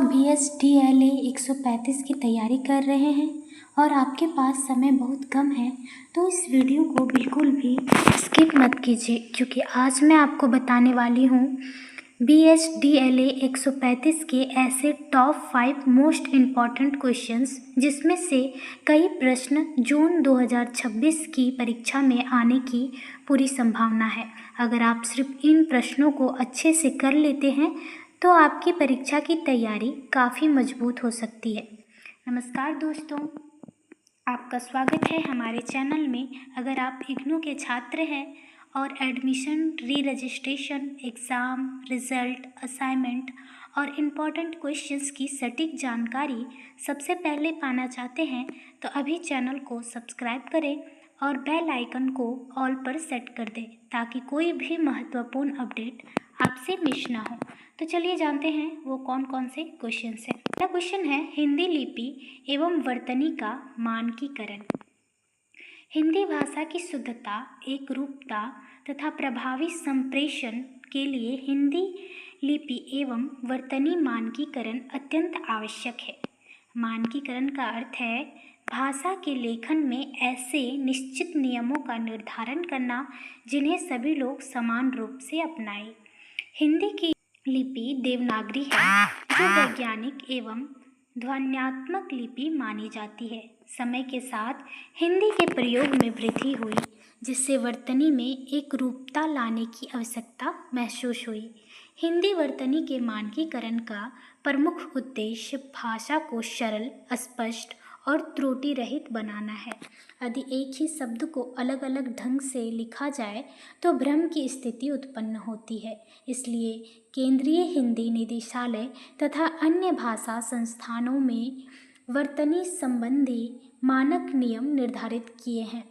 BSDLA 135 की तैयारी कर रहे हैं और आपके पास समय बहुत कम है तो इस वीडियो को बिल्कुल भी स्किप मत कीजिए, क्योंकि आज मैं आपको बताने वाली हूँ BSDLA 135 के ऐसे टॉप 5 मोस्ट इम्पॉर्टेंट क्वेश्चंस जिसमें से कई प्रश्न जून 2026 की परीक्षा में आने की पूरी संभावना है। अगर आप सिर्फ इन प्रश्नों को अच्छे से कर लेते हैं तो आपकी परीक्षा की तैयारी काफ़ी मजबूत हो सकती है। नमस्कार दोस्तों, आपका स्वागत है हमारे चैनल में। अगर आप इग्नू के छात्र हैं और एडमिशन, री रजिस्ट्रेशन, एग्ज़ाम, रिज़ल्ट, असाइनमेंट और इम्पॉर्टेंट क्वेश्चंस की सटीक जानकारी सबसे पहले पाना चाहते हैं तो अभी चैनल को सब्सक्राइब करें और बेल आइकन को ऑल पर सेट कर दें ताकि कोई भी महत्वपूर्ण अपडेट आपसे मिस ना हो। तो चलिए जानते हैं वो कौन कौन से क्वेश्चंस हैं। पहला क्वेश्चन है हिंदी लिपि एवं वर्तनी का मानकीकरण। हिंदी भाषा की शुद्धता, एकरूपता तथा प्रभावी संप्रेषण के लिए हिंदी लिपि एवं वर्तनी मानकीकरण अत्यंत आवश्यक है। मानकीकरण का अर्थ है भाषा के लेखन में ऐसे निश्चित नियमों का निर्धारण करना जिन्हें सभी लोग समान रूप से अपनाएं। हिंदी की लिपि देवनागरी है जो वैज्ञानिक एवं ध्वन्यात्मक लिपि मानी जाती है। समय के साथ हिंदी के प्रयोग में वृद्धि हुई जिससे वर्तनी में एक रूपता लाने की आवश्यकता महसूस हुई। हिंदी वर्तनी के मानकीकरण का प्रमुख उद्देश्य भाषा को सरल, स्पष्ट और त्रुटि रहित बनाना है। यदि एक ही शब्द को अलग अलग ढंग से लिखा जाए तो भ्रम की स्थिति उत्पन्न होती है। इसलिए केंद्रीय हिंदी निदेशालय तथा अन्य भाषा संस्थानों में वर्तनी संबंधी मानक नियम निर्धारित किए हैं।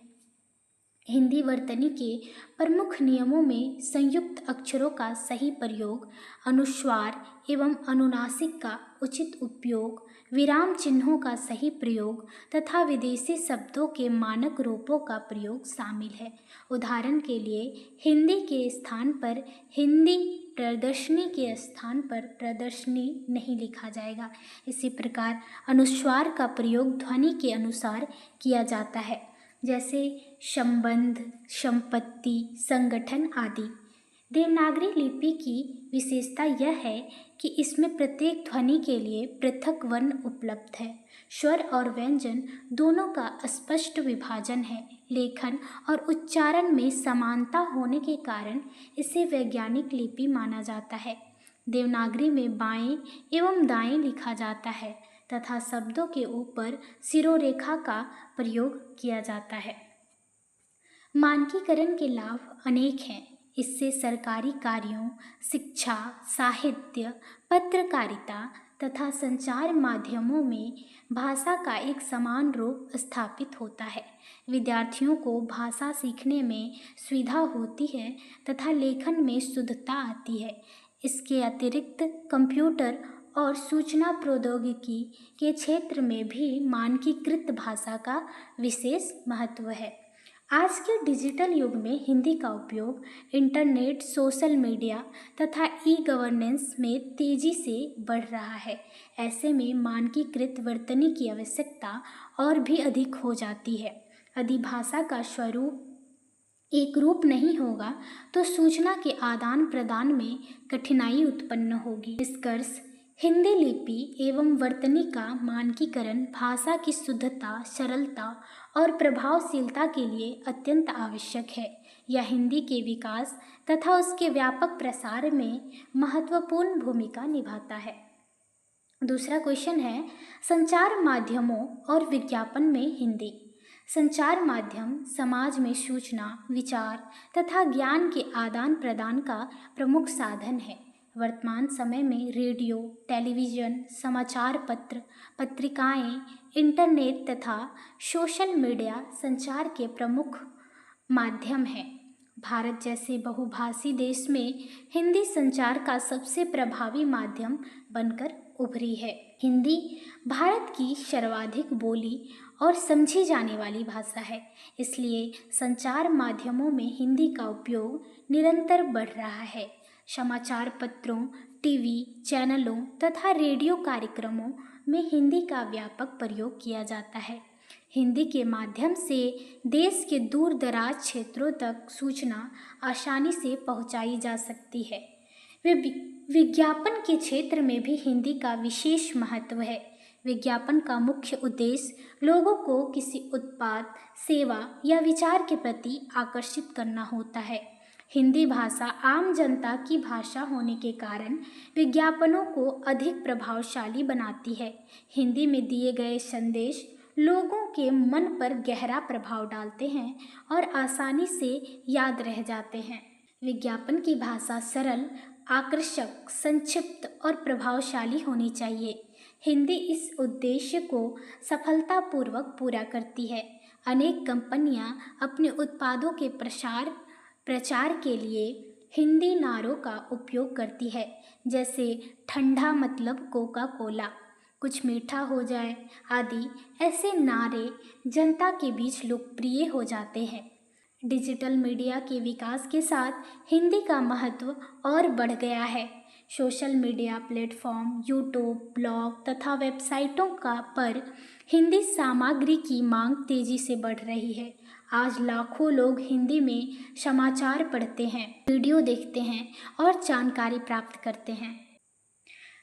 हिंदी वर्तनी के प्रमुख नियमों में संयुक्त अक्षरों का सही प्रयोग, अनुस्वार एवं अनुनासिक का उचित उपयोग, विराम चिन्हों का सही प्रयोग तथा विदेशी शब्दों के मानक रूपों का प्रयोग शामिल है। उदाहरण के लिए हिंदी के स्थान पर हिंदी, प्रदर्शनी के स्थान पर प्रदर्शनी नहीं लिखा जाएगा। इसी प्रकार अनुस्वार का प्रयोग ध्वनि के अनुसार किया जाता है, जैसे संबंध, संपत्ति, संगठन आदि। देवनागरी लिपि की विशेषता यह है कि इसमें प्रत्येक ध्वनि के लिए पृथक वर्ण उपलब्ध है। स्वर और व्यंजन दोनों का स्पष्ट विभाजन है। लेखन और उच्चारण में समानता होने के कारण इसे वैज्ञानिक लिपि माना जाता है। देवनागरी में बाएं एवं दाएं लिखा जाता है तथा शब्दों के ऊपर शिरोरेखा का प्रयोग किया जाता है। मानकीकरण के लाभ अनेक हैं। इससे सरकारी कार्यों, शिक्षा, साहित्य, पत्रकारिता तथा संचार माध्यमों में भाषा का एक समान रूप स्थापित होता है। विद्यार्थियों को भाषा सीखने में सुविधा होती है तथा लेखन में शुद्धता आती है। इसके अतिरिक्त कंप्यूटर और सूचना प्रौद्योगिकी के क्षेत्र में भी मानकीकृत भाषा का विशेष महत्व है। आज के डिजिटल युग में हिंदी का उपयोग इंटरनेट, सोशल मीडिया तथा ई-गवर्नेंस में तेज़ी से बढ़ रहा है। ऐसे में मानकीकृत वर्तनी की आवश्यकता और भी अधिक हो जाती है। यदि भाषा का स्वरूप एक रूप नहीं होगा तो सूचना के आदान प्रदान में कठिनाई उत्पन्न होगी। निष्कर्ष, हिंदी लिपि एवं वर्तनी का मानकीकरण भाषा की शुद्धता, सरलता और प्रभावशीलता के लिए अत्यंत आवश्यक है। यह हिंदी के विकास तथा उसके व्यापक प्रसार में महत्वपूर्ण भूमिका निभाता है। दूसरा क्वेश्चन है संचार माध्यमों और विज्ञापन में हिंदी। संचार माध्यम समाज में सूचना, विचार तथा ज्ञान के आदान प्रदान का प्रमुख साधन है। वर्तमान समय में रेडियो, टेलीविज़न, समाचार पत्र, पत्रिकाएं, इंटरनेट तथा सोशल मीडिया संचार के प्रमुख माध्यम हैं। भारत जैसे बहुभाषी देश में हिंदी संचार का सबसे प्रभावी माध्यम बनकर उभरी है। हिंदी भारत की सर्वाधिक बोली और समझी जाने वाली भाषा है, इसलिए संचार माध्यमों में हिंदी का उपयोग निरंतर बढ़ रहा है। समाचार पत्रों, टीवी चैनलों तथा रेडियो कार्यक्रमों में हिंदी का व्यापक प्रयोग किया जाता है। हिंदी के माध्यम से देश के दूर दराज क्षेत्रों तक सूचना आसानी से पहुंचाई जा सकती है। विज्ञापन के क्षेत्र में भी हिंदी का विशेष महत्व है। विज्ञापन का मुख्य उद्देश्य लोगों को किसी उत्पाद, सेवा या विचार के प्रति आकर्षित करना होता है। हिंदी भाषा आम जनता की भाषा होने के कारण विज्ञापनों को अधिक प्रभावशाली बनाती है। हिंदी में दिए गए संदेश लोगों के मन पर गहरा प्रभाव डालते हैं और आसानी से याद रह जाते हैं। विज्ञापन की भाषा सरल, आकर्षक, संक्षिप्त और प्रभावशाली होनी चाहिए। हिंदी इस उद्देश्य को सफलतापूर्वक पूरा करती है। अनेक कंपनियां अपने उत्पादों के प्रचार के लिए हिंदी नारों का उपयोग करती है, जैसे ठंडा मतलब कोका कोला, कुछ मीठा हो जाए आदि। ऐसे नारे जनता के बीच लोकप्रिय हो जाते हैं। डिजिटल मीडिया के विकास के साथ हिंदी का महत्व और बढ़ गया है। Social media platform, YouTube, blog तथा वेबसाइटों पर हिंदी सामग्री की मांग तेजी से बढ़ रही है। आज लाखों लोग हिंदी में समाचार पढ़ते हैं, वीडियो देखते हैं और जानकारी प्राप्त करते हैं।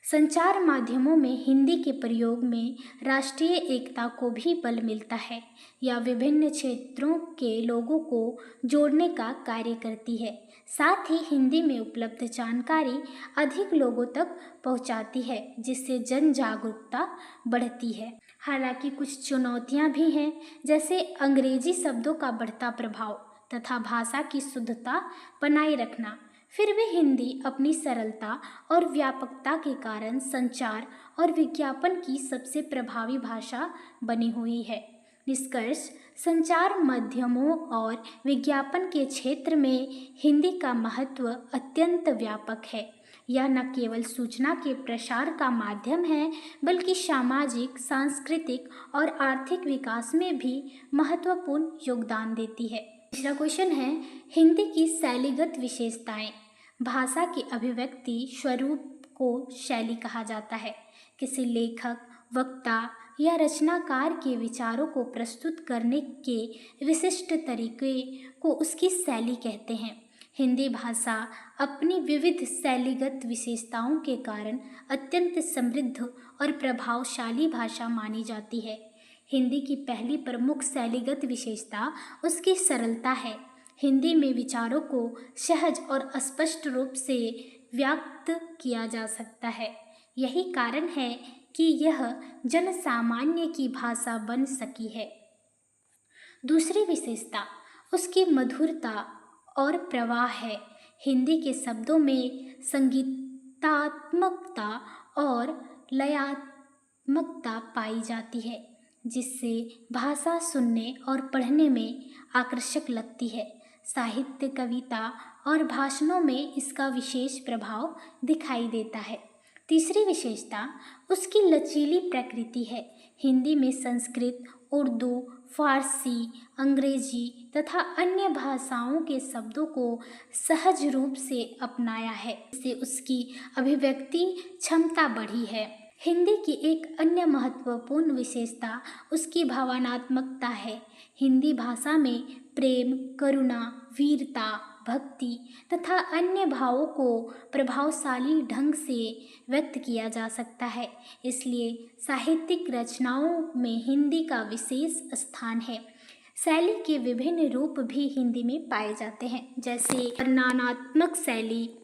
संचार माध्यमों में हिंदी के प्रयोग में राष्ट्रीय एकता को भी बल मिलता है। यह विभिन्न क्षेत्रों के लोगों को जोड़ने का कार्य करती है। साथ ही हिंदी में उपलब्ध जानकारी अधिक लोगों तक पहुंचाती है, जिससे जन जागरूकता बढ़ती है। हालांकि कुछ चुनौतियां भी हैं, जैसे अंग्रेजी शब्दों का बढ़ता प्रभाव तथा भाषा की शुद्धता बनाए रखना। फिर भी हिंदी अपनी सरलता और व्यापकता के कारण संचार और विज्ञापन की सबसे प्रभावी भाषा बनी हुई है। निष्कर्ष: संचार माध्यमों और विज्ञापन के क्षेत्र में हिंदी का महत्व अत्यंत व्यापक है। यह न केवल सूचना के प्रसार का माध्यम है, बल्कि सामाजिक, सांस्कृतिक और आर्थिक विकास में भी महत्वपूर्ण योगदान देती है। तीसरा क्वेश्चन है, हिंदी की शैलीगत विशेषताएं। भाषा की अभिव्यक्ति स्वरूप को शैली कहा जाता है। किसी लेखक, वक्ता या रचनाकार के विचारों को प्रस्तुत करने के विशिष्ट तरीके को उसकी शैली कहते हैं। हिंदी भाषा अपनी विविध शैलीगत विशेषताओं के कारण अत्यंत समृद्ध और प्रभावशाली भाषा मानी जाती है। हिंदी की पहली प्रमुख शैलीगत विशेषता उसकी सरलता है। हिंदी में विचारों को सहज और स्पष्ट रूप से व्यक्त किया जा सकता है। यही कारण है कि यह जन सामान्य की भाषा बन सकी है। दूसरी विशेषता उसकी मधुरता और प्रवाह है। हिंदी के शब्दों में संगीतात्मकता और लयात्मकता पाई जाती है, जिससे भाषा सुनने और पढ़ने में आकर्षक लगती है। साहित्य, कविता और भाषणों में इसका विशेष प्रभाव दिखाई देता है। तीसरी विशेषता उसकी लचीली प्रकृति है। हिंदी में संस्कृत, उर्दू, फारसी, अंग्रेजी तथा अन्य भाषाओं के शब्दों को सहज रूप से अपनाया है, इससे उसकी अभिव्यक्ति क्षमता बढ़ी है। हिंदी की एक अन्य महत्वपूर्ण विशेषता उसकी भावनात्मकता है। हिंदी भाषा में प्रेम, करुणा, वीरता, भक्ति तथा अन्य भावों को प्रभावशाली ढंग से व्यक्त किया जा सकता है। इसलिए साहित्यिक रचनाओं में हिंदी का विशेष स्थान है। शैली के विभिन्न रूप भी हिंदी में पाए जाते हैं, जैसे वर्णनात्मक शैली,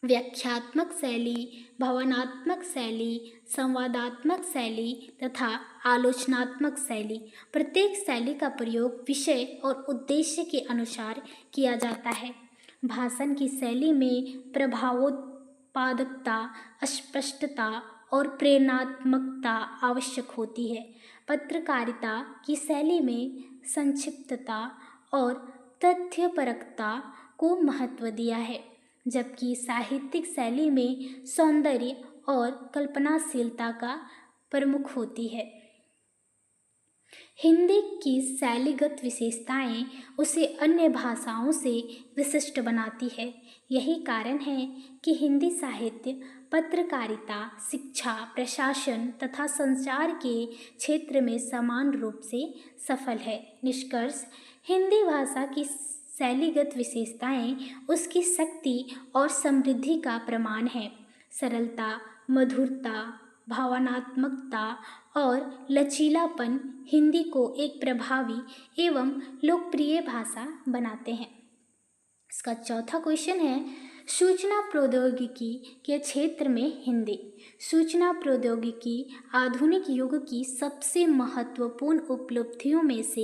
व्याख्यात्मक शैली, भावनात्मक शैली, संवादात्मक शैली तथा आलोचनात्मक शैली। प्रत्येक शैली का प्रयोग विषय और उद्देश्य के अनुसार किया जाता है। भाषण की शैली में प्रभावोत्पादकता, स्पष्टता और प्रेरणात्मकता आवश्यक होती है। पत्रकारिता की शैली में संक्षिप्तता और तथ्यपरकता को महत्व दिया है, जबकि साहित्यिक शैली में सौंदर्य और कल्पनाशीलता का प्रमुख होती है। हिंदी की शैलीगत विशेषताएं उसे अन्य भाषाओं से विशिष्ट बनाती है। यही कारण है कि हिंदी साहित्य, पत्रकारिता, शिक्षा, प्रशासन तथा संचार के क्षेत्र में समान रूप से सफल है। निष्कर्ष, हिंदी भाषा की शैलीगत विशेषताएं उसकी शक्ति और समृद्धि का प्रमाण है। सरलता, मधुरता, भावनात्मकता और लचीलापन हिंदी को एक प्रभावी एवं लोकप्रिय भाषा बनाते हैं। इसका चौथा क्वेश्चन है, सूचना प्रौद्योगिकी के क्षेत्र में हिंदी। सूचना प्रौद्योगिकी आधुनिक युग की सबसे महत्वपूर्ण उपलब्धियों में से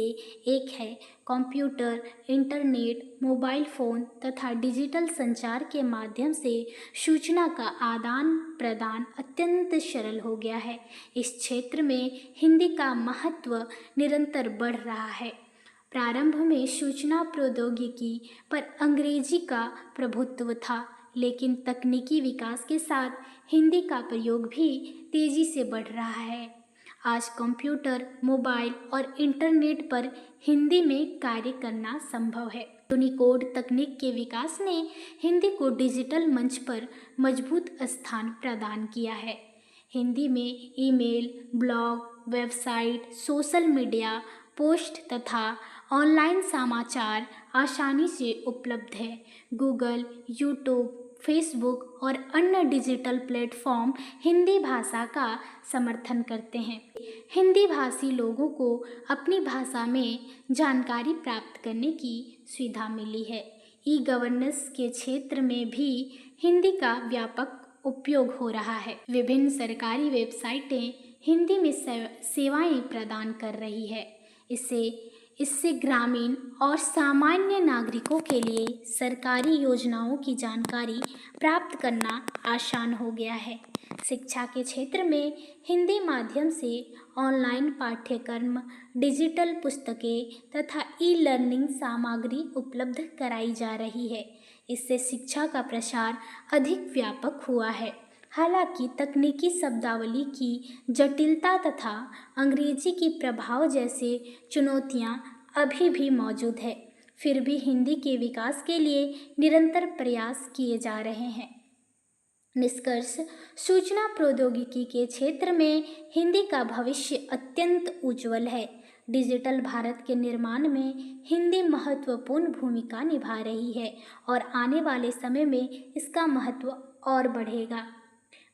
एक है। कंप्यूटर, इंटरनेट, मोबाइल फ़ोन तथा डिजिटल संचार के माध्यम से सूचना का आदान प्रदान अत्यंत सरल हो गया है। इस क्षेत्र में हिंदी का महत्व निरंतर बढ़ रहा है। प्रारंभ में सूचना प्रौद्योगिकी पर अंग्रेजी का प्रभुत्व था, लेकिन तकनीकी विकास के साथ हिंदी का प्रयोग भी तेजी से बढ़ रहा है। आज कंप्यूटर, मोबाइल और इंटरनेट पर हिंदी में कार्य करना संभव है। यूनिकोड तकनीक के विकास ने हिंदी को डिजिटल मंच पर मजबूत स्थान प्रदान किया है। हिंदी में email, blog, website, social media post तथा ऑनलाइन समाचार आसानी से उपलब्ध है। गूगल, यूट्यूब, फेसबुक और अन्य डिजिटल प्लेटफॉर्म हिंदी भाषा का समर्थन करते हैं। हिंदी भाषी लोगों को अपनी भाषा में जानकारी प्राप्त करने की सुविधा मिली है। ई गवर्नेंस के क्षेत्र में भी हिंदी का व्यापक उपयोग हो रहा है। विभिन्न सरकारी वेबसाइटें हिंदी में सेवाएं प्रदान कर रही है। इससे ग्रामीण और सामान्य नागरिकों के लिए सरकारी योजनाओं की जानकारी प्राप्त करना आसान हो गया है। शिक्षा के क्षेत्र में हिंदी माध्यम से ऑनलाइन पाठ्यक्रम, डिजिटल पुस्तकें तथा ई लर्निंग सामग्री उपलब्ध कराई जा रही है। इससे शिक्षा का प्रसार अधिक व्यापक हुआ है। हालांकि तकनीकी शब्दावली की जटिलता तथा अंग्रेजी की प्रभाव जैसे चुनौतियां अभी भी मौजूद है, फिर भी हिंदी के विकास के लिए निरंतर प्रयास किए जा रहे हैं। निष्कर्ष, सूचना प्रौद्योगिकी के क्षेत्र में हिंदी का भविष्य अत्यंत उज्जवल है। डिजिटल भारत के निर्माण में हिंदी महत्वपूर्ण भूमिका निभा रही है और आने वाले समय में इसका महत्व और बढ़ेगा।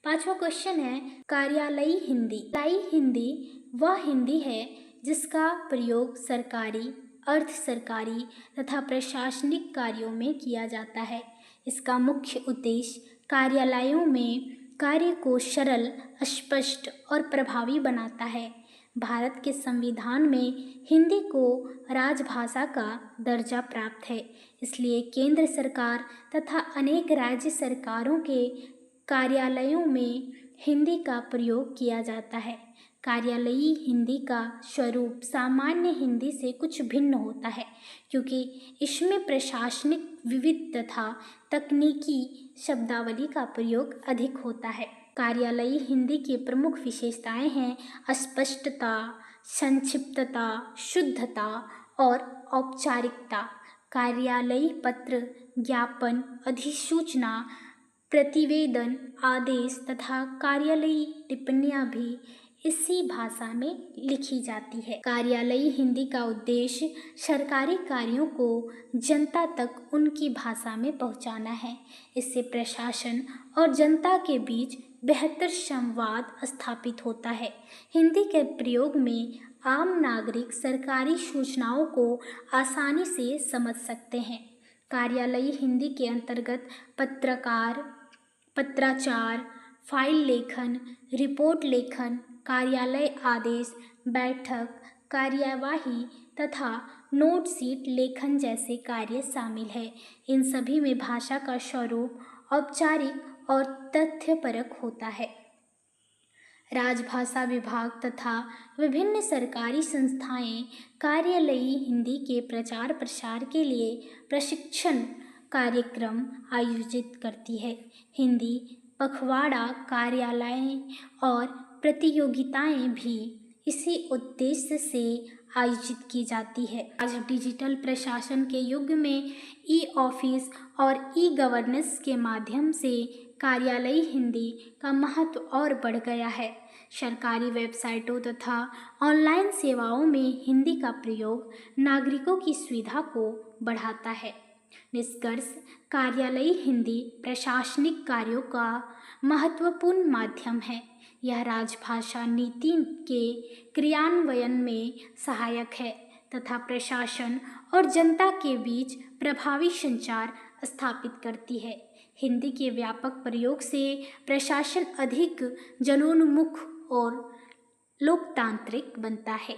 पांचवा क्वेश्चन है, कार्यालयी हिंदी। कार्यालयी हिंदी वह हिंदी है जिसका प्रयोग सरकारी, अर्ध सरकारी तथा प्रशासनिक कार्यों में किया जाता है। इसका मुख्य उद्देश्य कार्यालयों में कार्य को सरल, स्पष्ट और प्रभावी बनाता है। भारत के संविधान में हिंदी को राजभाषा का दर्जा प्राप्त है, इसलिए केंद्र सरकार तथा अनेक राज्य सरकारों के कार्यालयों में हिंदी का प्रयोग किया जाता है। कार्यालयी हिंदी का स्वरूप सामान्य हिंदी से कुछ भिन्न होता है, क्योंकि इसमें प्रशासनिक विविध तथा तकनीकी शब्दावली का प्रयोग अधिक होता है। कार्यालयी हिंदी की प्रमुख विशेषताएं हैं स्पष्टता, संक्षिप्तता, शुद्धता और औपचारिकता। कार्यालयी पत्र, ज्ञापन, अधिसूचना, प्रतिवेदन, आदेश तथा कार्यालयी टिप्पणियां भी इसी भाषा में लिखी जाती है। कार्यालयी हिंदी का उद्देश्य सरकारी कार्यों को जनता तक उनकी भाषा में पहुंचाना है। इससे प्रशासन और जनता के बीच बेहतर संवाद स्थापित होता है। हिंदी के प्रयोग में आम नागरिक सरकारी सूचनाओं को आसानी से समझ सकते हैं। कार्यालयी हिंदी के अंतर्गत पत्राचार, फाइल लेखन, रिपोर्ट लेखन, कार्यालय आदेश, बैठक, कार्यवाही तथा नोट शीट लेखन जैसे कार्य शामिल है। इन सभी में भाषा का स्वरूप औपचारिक और तथ्यपरक होता है। राजभाषा विभाग तथा विभिन्न सरकारी संस्थाएं कार्यालयी हिंदी के प्रचार प्रसार के लिए प्रशिक्षण कार्यक्रम आयोजित करती है। हिंदी पखवाड़ा, कार्यालय और प्रतियोगिताएं भी इसी उद्देश्य से आयोजित की जाती है। आज डिजिटल प्रशासन के युग में ई ऑफिस और ई गवर्नेंस के माध्यम से कार्यालयी हिंदी का महत्व और बढ़ गया है। सरकारी वेबसाइटों तथा ऑनलाइन सेवाओं में हिंदी का प्रयोग नागरिकों की सुविधा को बढ़ाता है। निष्कर्ष, कार्यालयी हिंदी प्रशासनिक कार्यों का महत्वपूर्ण माध्यम है। यह राजभाषा नीति के क्रियान्वयन में सहायक है तथा प्रशासन और जनता के बीच प्रभावी संचार स्थापित करती है। हिंदी के व्यापक प्रयोग से प्रशासन अधिक जनोन्मुख और लोकतांत्रिक बनता है।